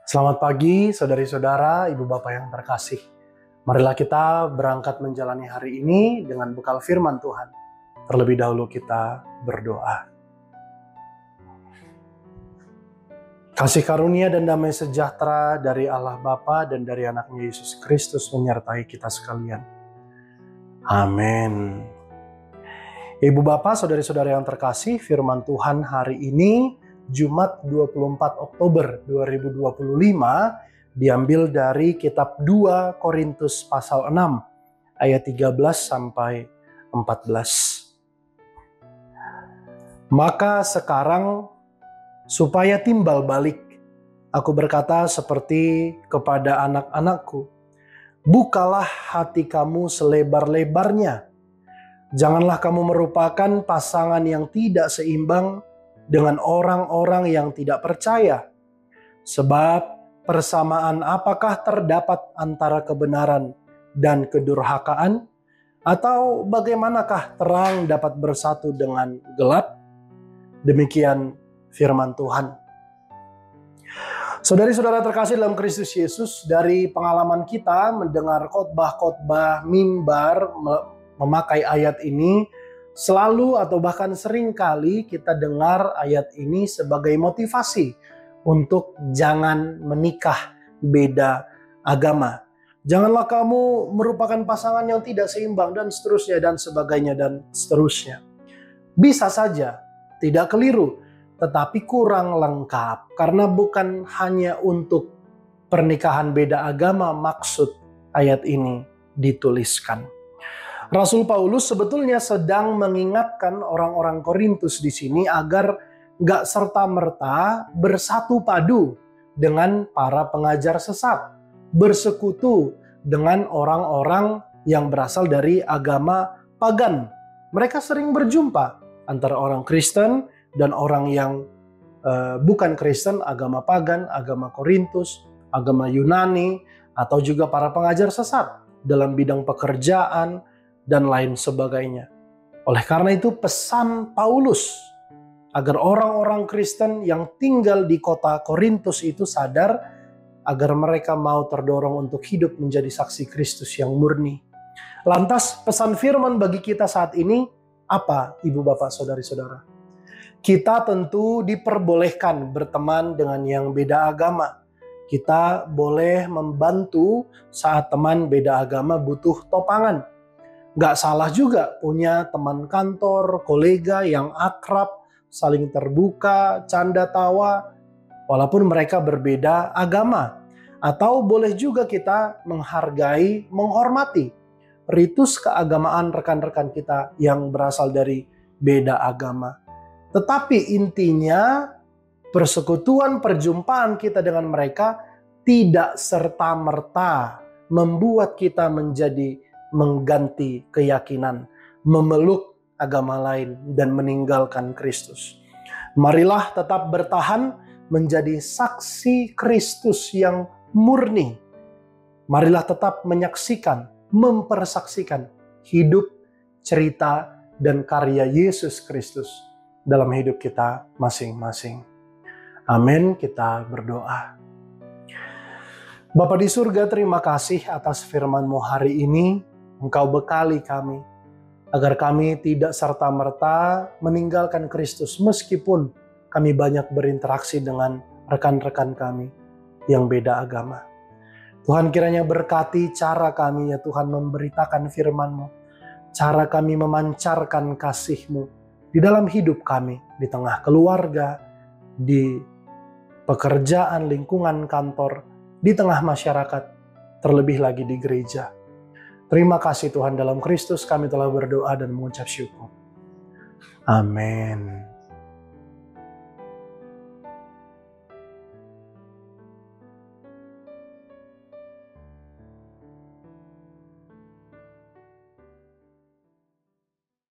Selamat pagi, saudari-saudara, ibu bapak yang terkasih. Marilah kita berangkat menjalani hari ini dengan bekal firman Tuhan. Terlebih dahulu kita berdoa. Kasih karunia dan damai sejahtera dari Allah Bapa dan dari anaknya Yesus Kristus menyertai kita sekalian. Amin. Ibu bapak, saudari-saudara yang terkasih, firman Tuhan hari ini Jumat 24 Oktober 2025 diambil dari kitab 2 Korintus pasal 6 ayat 13 sampai 14. Maka sekarang supaya timbal balik, aku berkata seperti kepada anak-anakku, bukalah hati kamu selebar-lebarnya. Janganlah kamu merupakan pasangan yang tidak seimbang dengan orang-orang yang tidak percaya. Sebab persamaan apakah terdapat antara kebenaran dan kedurhakaan? Atau bagaimanakah terang dapat bersatu dengan gelap? Demikian firman Tuhan. Saudari-saudara terkasih dalam Kristus Yesus, dari pengalaman kita mendengar khotbah-khotbah mimbar memakai ayat ini, selalu atau bahkan sering kali kita dengar ayat ini sebagai motivasi untuk jangan menikah beda agama. Janganlah kamu merupakan pasangan yang tidak seimbang dan seterusnya dan sebagainya dan seterusnya. Bisa saja tidak keliru, tetapi kurang lengkap karena bukan hanya untuk pernikahan beda agama maksud ayat ini dituliskan. Rasul Paulus sebetulnya sedang mengingatkan orang-orang Korintus di sini agar gak serta-merta bersatu padu dengan para pengajar sesat, bersekutu dengan orang-orang yang berasal dari agama pagan. Mereka sering berjumpa antara orang Kristen dan orang yang bukan Kristen, agama pagan, agama Korintus, agama Yunani, atau juga para pengajar sesat dalam bidang pekerjaan, dan lain sebagainya. Oleh karena itu pesan Paulus agar orang-orang Kristen yang tinggal di kota Korintus itu sadar agar mereka mau terdorong untuk hidup menjadi saksi Kristus yang murni. Lantas pesan firman bagi kita saat ini apa, ibu bapak saudari-saudara? Kita tentu diperbolehkan berteman dengan yang beda agama. Kita boleh membantu saat teman beda agama butuh topangan. Gak salah juga punya teman kantor, kolega yang akrab, saling terbuka, canda tawa, walaupun mereka berbeda agama. Atau boleh juga kita menghargai, menghormati ritus keagamaan rekan-rekan kita yang berasal dari beda agama. Tetapi intinya persekutuan, perjumpaan kita dengan mereka tidak serta-merta membuat kita menjadi mengganti keyakinan, memeluk agama lain dan meninggalkan Kristus. Marilah tetap bertahan menjadi saksi Kristus yang murni. Marilah tetap menyaksikan, mempersaksikan hidup, cerita, dan karya Yesus Kristus dalam hidup kita masing-masing. Amin, kita berdoa. Bapa di surga, terima kasih atas firman-Mu hari ini. Engkau bekali kami, agar kami tidak serta-merta meninggalkan Kristus meskipun kami banyak berinteraksi dengan rekan-rekan kami yang beda agama. Tuhan kiranya berkati cara kami ya Tuhan memberitakan firman-Mu, cara kami memancarkan kasih-Mu di dalam hidup kami, di tengah keluarga, di pekerjaan, lingkungan kantor, di tengah masyarakat, terlebih lagi di gereja. Terima kasih Tuhan, dalam Kristus kami telah berdoa dan mengucap syukur. Amin.